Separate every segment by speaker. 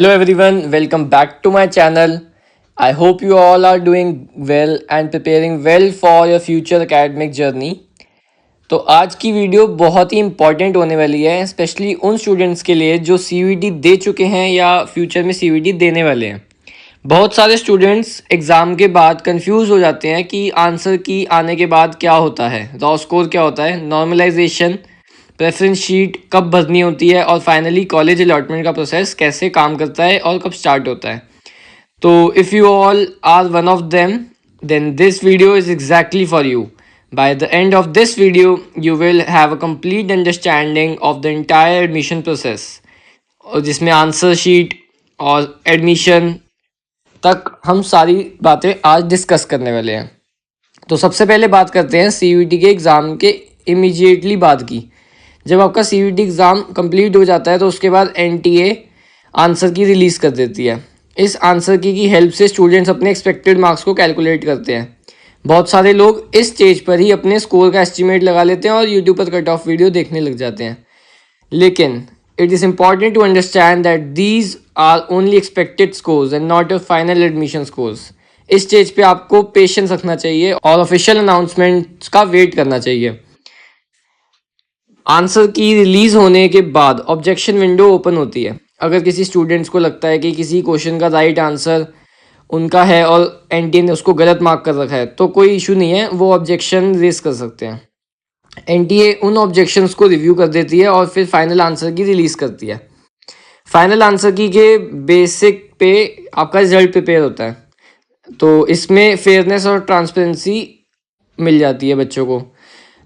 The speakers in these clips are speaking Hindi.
Speaker 1: Hello everyone, welcome back to my channel. I hope you all are doing well and preparing well for your future academic journey. तो आज की वीडियो बहुत ही इम्पॉर्टेंट होने वाली है, स्पेशली उन स्टूडेंट्स के लिए जो सीयूईटी दे चुके हैं या फ्यूचर में सीयूईटी देने वाले हैं। बहुत सारे स्टूडेंट्स एग्ज़ाम के बाद कंफ्यूज हो जाते हैं कि आंसर की आने के बाद क्या होता है, रॉ स्कोर क्या होता है, नॉर्मलाइजेशन, प्रेफरेंस शीट कब भरनी होती है और फाइनली कॉलेज अलॉटमेंट का प्रोसेस कैसे काम करता है और कब स्टार्ट होता है। तो if you all are one of them then this video is exactly for you. By the end of this video, you will have a complete understanding of the entire admission process, और जिसमें आंसर शीट और एडमिशन तक हम सारी बातें आज डिस्कस करने वाले हैं। तो सबसे पहले बात करते हैं सीयूईटी के एग्ज़ाम के इमीडिएटली बाद की। जब आपका सीयूईटी एग्ज़ाम कंप्लीट हो जाता है तो उसके बाद एनटीए आंसर की रिलीज़ कर देती है। इस आंसर की हेल्प से स्टूडेंट्स अपने एक्सपेक्टेड मार्क्स को कैलकुलेट करते हैं। बहुत सारे लोग इस स्टेज पर ही अपने स्कोर का एस्टिमेट लगा लेते हैं और यूट्यूब पर कट ऑफ वीडियो देखने लग जाते हैं। लेकिन it is important to understand that these are only expected scores and not your final admission scores. इस स्टेज पे आपको पेशेंस रखना चाहिए और ऑफिशियल अनाउंसमेंट्स का वेट करना चाहिए। आंसर की रिलीज होने के बाद ऑब्जेक्शन विंडो ओपन होती है। अगर किसी स्टूडेंट्स को लगता है कि किसी क्वेश्चन का राइट आंसर उनका है और एनटीए ने उसको गलत मार्क कर रखा है तो कोई इशू नहीं है, वो ऑब्जेक्शन रेज कर सकते हैं। एनटीए उन ऑब्जेक्शंस को रिव्यू कर देती है और फिर फाइनल आंसर की रिलीज करती है। फाइनल आंसर की के बेसिक पे आपका रिजल्ट प्रिपेयर होता है, तो इसमें फेयरनेस और ट्रांसपेरेंसी मिल जाती है बच्चों को।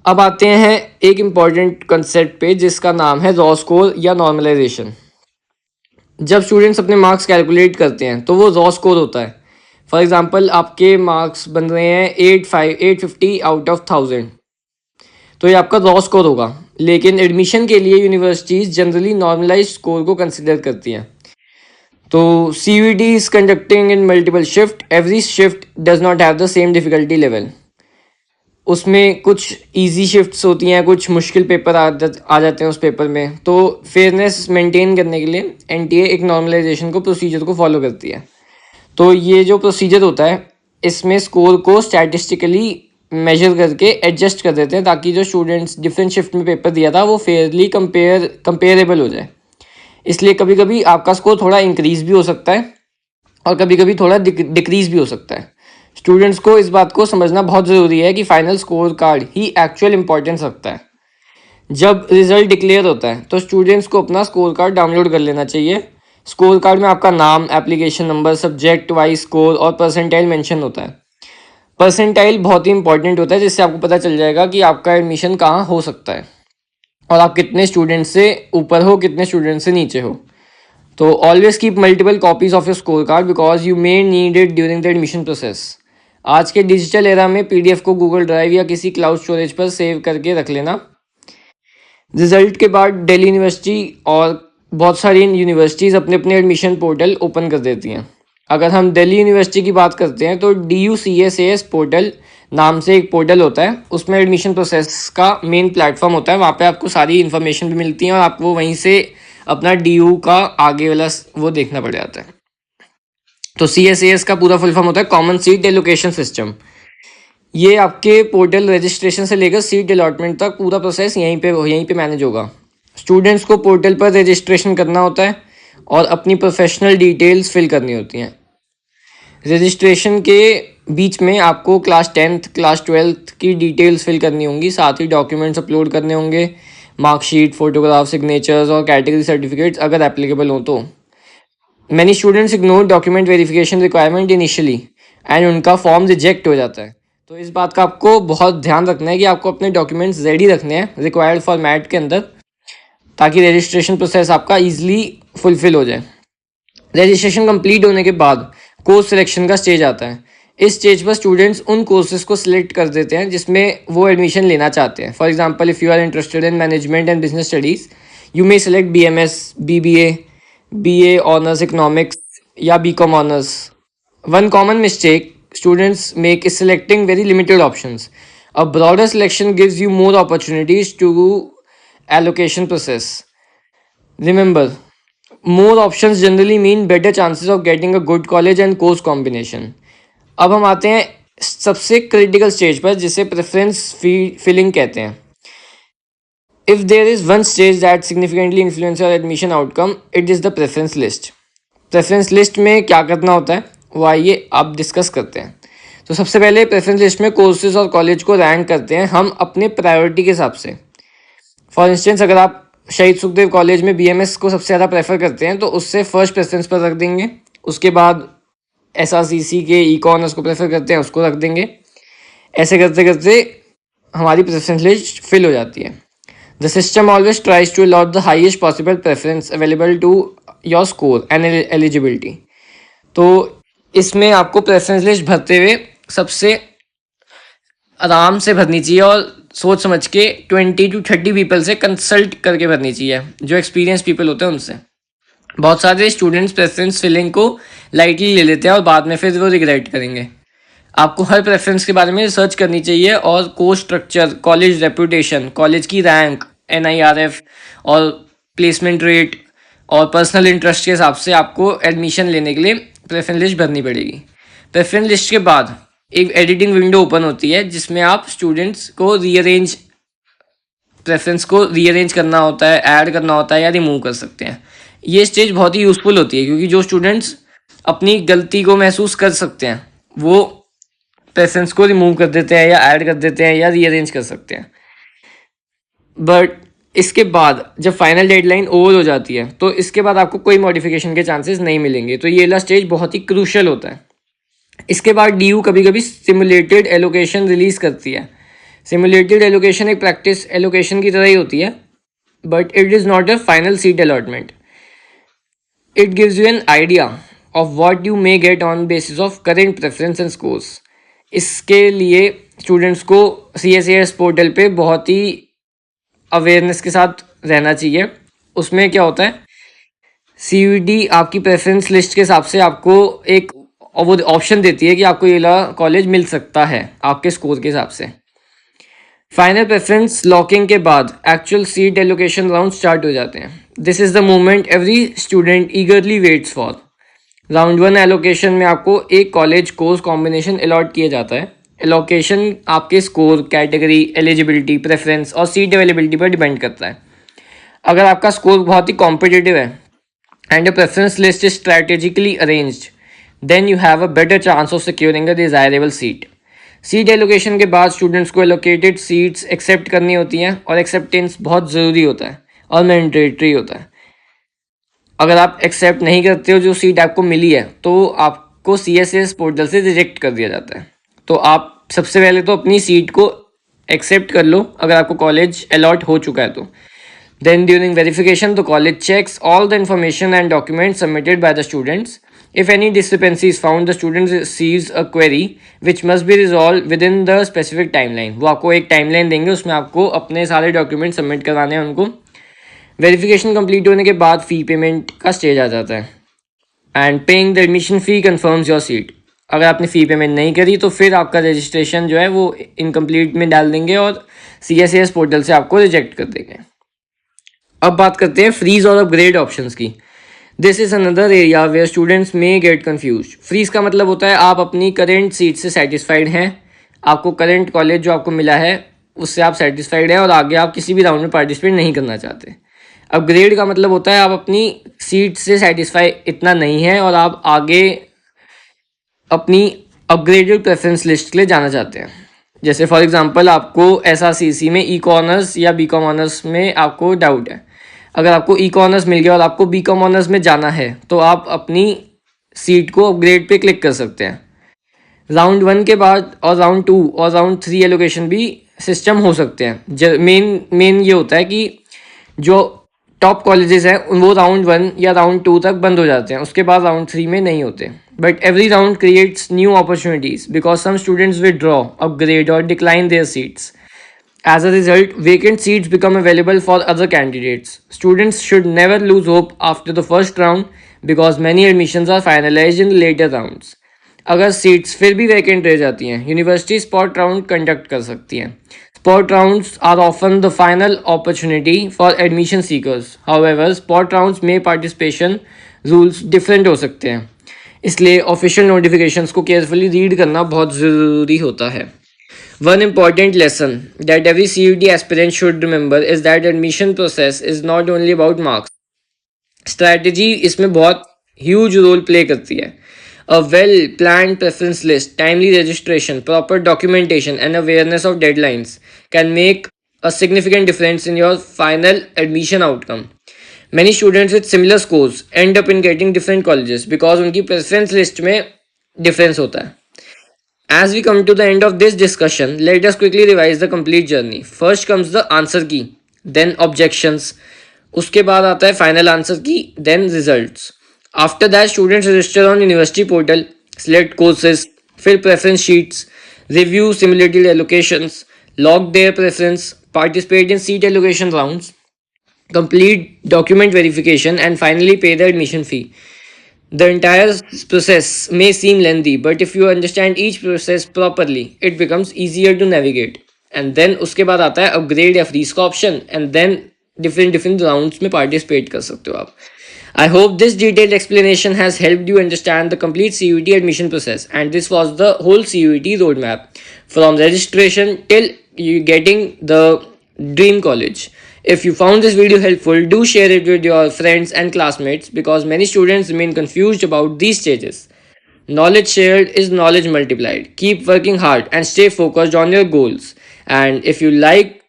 Speaker 1: अब आते हैं एक इम्पॉर्टेंट कंसेप्ट पे जिसका नाम है रॉ स्कोर या नॉर्मलाइजेशन। जब स्टूडेंट्स अपने मार्क्स कैलकुलेट करते हैं तो वो रॉ स्कोर होता है। फॉर एग्जांपल आपके मार्क्स बन रहे हैं 850 आउट ऑफ 1000, तो ये आपका रॉ स्कोर होगा। लेकिन एडमिशन के लिए यूनिवर्सिटीज़ जनरली नॉर्मलाइज स्कोर को कंसिडर करती हैं। तो CUET is conducting in multiple shift. Every shift does not have the same difficulty level. उसमें कुछ इजी शिफ्ट्स होती हैं, कुछ मुश्किल पेपर आ जाते हैं उस पेपर में। तो फेयरनेस मेंटेन करने के लिए एनटीए एक नॉर्मलाइजेशन को प्रोसीजर को फॉलो करती है। तो ये जो प्रोसीजर होता है इसमें स्कोर को स्टैटिस्टिकली मेजर करके एडजस्ट कर देते हैं ताकि जो स्टूडेंट्स डिफरेंट शिफ्ट में पेपर दिया था वो फेयरली कंपेरेबल हो जाए। इसलिए कभी कभी आपका स्कोर थोड़ा इंक्रीज भी हो सकता है और कभी कभी थोड़ा डिक्रीज भी हो सकता है। स्टूडेंट्स को इस बात को समझना बहुत ज़रूरी है कि फाइनल स्कोर कार्ड ही एक्चुअल इंपॉर्टेंस रखता है। जब रिजल्ट डिक्लेयर होता है तो स्टूडेंट्स को अपना स्कोर कार्ड डाउनलोड कर लेना चाहिए। स्कोर कार्ड में आपका नाम, application number, subject wise score और परसेंटाइल मेंशन होता है। परसेंटाइल बहुत ही इंपॉर्टेंट होता है जिससे आपको पता चल जाएगा कि आपका एडमिशन कहाँ हो सकता है और आप कितने स्टूडेंट से ऊपर हो, कितने स्टूडेंट से नीचे हो। तो always keep multiple copies of your score card because you may need it during the admission process. आज के डिजिटल एरा में पीडीएफ को गूगल ड्राइव या किसी क्लाउड स्टोरेज पर सेव करके रख लेना। रिजल्ट के बाद दिल्ली यूनिवर्सिटी और बहुत सारी यूनिवर्सिटीज़ अपने अपने एडमिशन पोर्टल ओपन कर देती हैं। अगर हम दिल्ली यूनिवर्सिटी की बात करते हैं तो DUCSAS पोर्टल नाम से एक पोर्टल होता है, उसमें एडमिशन प्रोसेस का मेन प्लेटफॉर्म होता है। वहाँ पे आपको सारी इन्फॉर्मेशन भी मिलती है और आपको वहीं से अपना DU का आगे वाला वो देखना पड़ जाता है। तो CSAS का पूरा फुल फॉर्म होता है कॉमन सीट एलोकेशन सिस्टम। ये आपके पोर्टल रजिस्ट्रेशन से लेकर सीट अलॉटमेंट तक पूरा प्रोसेस यहीं पे मैनेज होगा। स्टूडेंट्स को पोर्टल पर रजिस्ट्रेशन करना होता है और अपनी प्रोफेशनल डिटेल्स फिल करनी होती हैं। रजिस्ट्रेशन के बीच में आपको क्लास 10th क्लास 12th की डिटेल्स फिल करनी होंगी, साथ ही डॉक्यूमेंट्स अपलोड करने होंगे, मार्कशीट, फोटोग्राफ, सिग्नेचर्स और कैटेगरी सर्टिफिकेट्स अगर एप्लीकेबल हो तो। Many students ignore document verification requirement initially and उनका फॉर्म रिजेक्ट हो जाता है। तो इस बात का आपको बहुत ध्यान रखना है कि आपको अपने डॉक्यूमेंट्स रेडी रखने हैं रिक्वायर्ड फॉर्मेट के अंदर, ताकि रजिस्ट्रेशन प्रोसेस आपका ईजिली फुलफिल हो जाए। रजिस्ट्रेशन कंप्लीट होने के बाद कोर्स सिलेक्शन का स्टेज आता है। इस स्टेज पर स्टूडेंट्स उन कोर्सेज को सिलेक्ट कर देते हैं जिसमें वो एडमिशन लेना चाहते हैं। For example if you are interested in management and business studies you may select BMS, BBA, BA honours economics या BCom honours. One common mistake students make is selecting very limited options. A broader selection gives you more opportunities to allocation process. Remember, more options generally mean better chances of getting a good college and course combination. अब हम आते हैं सबसे क्रिटिकल स्टेज पर, जिसे प्रेफरेंस फिलिंग कहते हैं। If there is one stage that significantly influence your admission outcome, it is the preference list. Preference list में क्या करना होता है वो आइए आप डिस्कस करते हैं। तो सबसे पहले प्रेफरेंस लिस्ट में कोर्सेज और कॉलेज को रैंक करते हैं हम अपने प्रायोरिटी के हिसाब से। फॉर इंस्टेंस, अगर आप शहीद सुखदेव कॉलेज में बीएमएस को सबसे ज़्यादा प्रेफर करते हैं तो उससे फर्स्ट प्रेफरेंस पर रख देंगे। उसके बाद एसआरसीसी के ई कॉर्नर्स को प्रेफर करते हैं, उसको रख देंगे। ऐसे करते करते हमारी प्रेफरेंस लिस्ट फिल हो जाती है। The system always tries to allot the highest possible preference available to your score and eligibility. तो इसमें आपको प्रेफरेंस लिस्ट भरते हुए सबसे आराम से भरनी चाहिए और सोच समझ के 20 to 30 पीपल से कंसल्ट करके भरनी चाहिए, जो एक्सपीरियंस पीपल होते हैं उनसे। बहुत सारे स्टूडेंट्स प्रेफरेंस फिलिंग को लाइटली ले लेते हैं और बाद में फिर वो रिग्रेट करेंगे। आपको हर प्रेफरेंस के बारे में रिसर्च करनी चाहिए और course structure, college reputation, college की रैंक, NIRF और प्लेसमेंट रेट और पर्सनल इंटरेस्ट के हिसाब से आपको एडमिशन लेने के लिए प्रेफरेंस लिस्ट भरनी पड़ेगी। प्रेफरेंस लिस्ट के बाद एक एडिटिंग विंडो ओपन होती है जिसमें आप स्टूडेंट्स को प्रेफरेंस को रीअरेंज करना होता है, ऐड करना होता है या रिमूव कर सकते हैं। ये स्टेज बहुत ही यूज़फुल होती है क्योंकि जो स्टूडेंट्स अपनी गलती को महसूस कर सकते हैं वो प्रेफरेंस को रिमूव कर देते हैं या ऐड कर देते हैं या रीअरेंज कर सकते हैं। बट इसके बाद जब फाइनल डेडलाइन ओवर हो जाती है तो इसके बाद आपको कोई मॉडिफिकेशन के चांसेस नहीं मिलेंगे। तो ये वाला स्टेज बहुत ही क्रूशियल होता है। इसके बाद DU कभी कभी सिमुलेटेड एलोकेशन रिलीज करती है। सिमुलेटेड एलोकेशन एक प्रैक्टिस एलोकेशन की तरह ही होती है, but it is not a final seat allotment. It gives you an idea of what you may get on basis of current preference and scores. इसके लिए स्टूडेंट्स को CSAS पोर्टल पे बहुत ही अवेयरनेस के साथ रहना चाहिए। उसमें क्या होता है, CUET आपकी प्रेफरेंस लिस्ट के हिसाब से आपको एक वो ऑप्शन देती है कि आपको ये वाला कॉलेज मिल सकता है आपके स्कोर के हिसाब से। फाइनल प्रेफरेंस लॉकिंग के बाद actual seat allocation round start हो जाते हैं। This is the moment every student ईगरली waits for. Round 1 allocation में आपको एक कॉलेज कोर्स कॉम्बिनेशन अलॉट किया जाता है। एलोकेशन आपके स्कोर, कैटेगरी, एलिजिबिलिटी, प्रेफरेंस और सीट अवेलेबिलिटी पर डिपेंड करता है। अगर आपका स्कोर बहुत ही कॉम्पिटिटिव है and your preference list is strategically arranged, then you have a better chance of securing a desirable seat. Seat allocation के बाद स्टूडेंट्स को एलोकेटेड सीट्स एक्सेप्ट करनी होती हैं और एक्सेप्टेंस बहुत ज़रूरी होता है और मैंडेटरी होता है। अगर आप एक्सेप्ट नहीं करते हो जो सीट आपको मिली है तो आपको CSAS पोर्टल से रिजेक्ट कर दिया जाता है। तो आप सबसे पहले तो अपनी सीट को एक्सेप्ट कर लो अगर आपको कॉलेज अलॉट हो चुका है तो। Then during verification, the college checks all the information and documents submitted by the students. If any discrepancy is found, the student receives a query which must be resolved within the specific timeline. वो आपको एक टाइमलाइन देंगे, उसमें आपको अपने सारे डॉक्यूमेंट सबमिट करवाने हैं उनको। वेरिफिकेशन कंप्लीट होने के बाद फ़ी पेमेंट का स्टेज आ जाता है and paying the admission fee confirms your seat. अगर आपने फ़ी पेमेंट नहीं करी तो फिर आपका रजिस्ट्रेशन जो है वो इनकम्प्लीट में डाल देंगे और CSAS पोर्टल से आपको रिजेक्ट कर देंगे। अब बात करते हैं फ्रीज और अपग्रेड ऑप्शंस की। This is another area where students may get confuse. Freeze का मतलब होता है आप अपनी करेंट सीट से सेटिस्फाइड हैं, आपको करेंट कॉलेज जो आपको मिला है उससे आप सेटिस्फाइड हैं और आगे आप किसी भी राउंड में पार्टिसिपेट नहीं करना चाहते। अपग्रेड का मतलब होता है आप अपनी सीट से सेटिस्फाई इतना नहीं है और आप आगे अपनी अपग्रेडेड प्रेफरेंस लिस्ट के लिए जाना चाहते हैं। जैसे फॉर एग्जांपल आपको SRCC में ई कॉर्नर्स या BCom ऑनर्स में आपको डाउट है। अगर आपको ई कॉर्नर्स मिल गया और आपको BCom ऑनर्स में जाना है तो आप अपनी सीट को अपग्रेड पे क्लिक कर सकते हैं। राउंड 1 के बाद और राउंड 2 और राउंड 3 एलोकेशन भी सिस्टम हो सकते हैं। मेन ये होता है कि जो टॉप कॉलेजेस हैं वो राउंड 1 या राउंड 2 तक बंद हो जाते हैं, उसके बाद राउंड 3 में नहीं होते। But every round creates new opportunities because some students withdraw, upgrade और decline their seats. As a result, vacant seats become available for other candidates. Students should never lose hope after the first round because many admissions are finalized in the later rounds. अगर सीट्स फिर भी वैकेंट रह जाती हैं, यूनिवर्सिटी स्पॉट राउंड कंडक्ट कर सकती हैं। Spot rounds are often the final opportunity for admission seekers. However, spot rounds में participation rules different हो सकते हैं, इसलिए official notifications को carefully read करना बहुत ज़रूरी होता है. One important lesson that every CUT aspirant should remember is that admission process is not only about marks. Strategy इसमें बहुत huge role play करती है. A well planned preference list, timely registration, proper documentation, and awareness of deadlines can make a significant difference in your final admission outcome. Many students with similar scores end up in getting different colleges because उनकी preference list में difference होता है. As we come to the end of this discussion, let us quickly revise the complete journey. First comes the answer key, then objections. उसके बाद आता है final answer key, then results. After that, students register on university portal, select courses, fill preference sheets, review simulated allocations, log their preference, participate in seat allocation rounds, complete document verification, and finally pay the admission fee. The entire process may seem lengthy, but if you understand each process properly, it becomes easier to navigate. And then उसके बाद आता है upgrade या freeze का option, and then different rounds में participate कर सकते हो आप. I hope this detailed explanation has helped you understand the complete CUET admission process, and this was the whole CUET roadmap from registration till you getting the dream college. If you found this video helpful, do share it with your friends and classmates because many students remain confused about these stages. Knowledge shared is knowledge multiplied. Keep working hard and stay focused on your goals. And if you like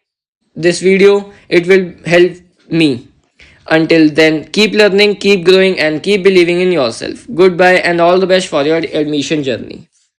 Speaker 1: this video, it will help me. Until then, keep learning, keep growing, and keep believing in yourself. Goodbye, and all the best for your admission journey.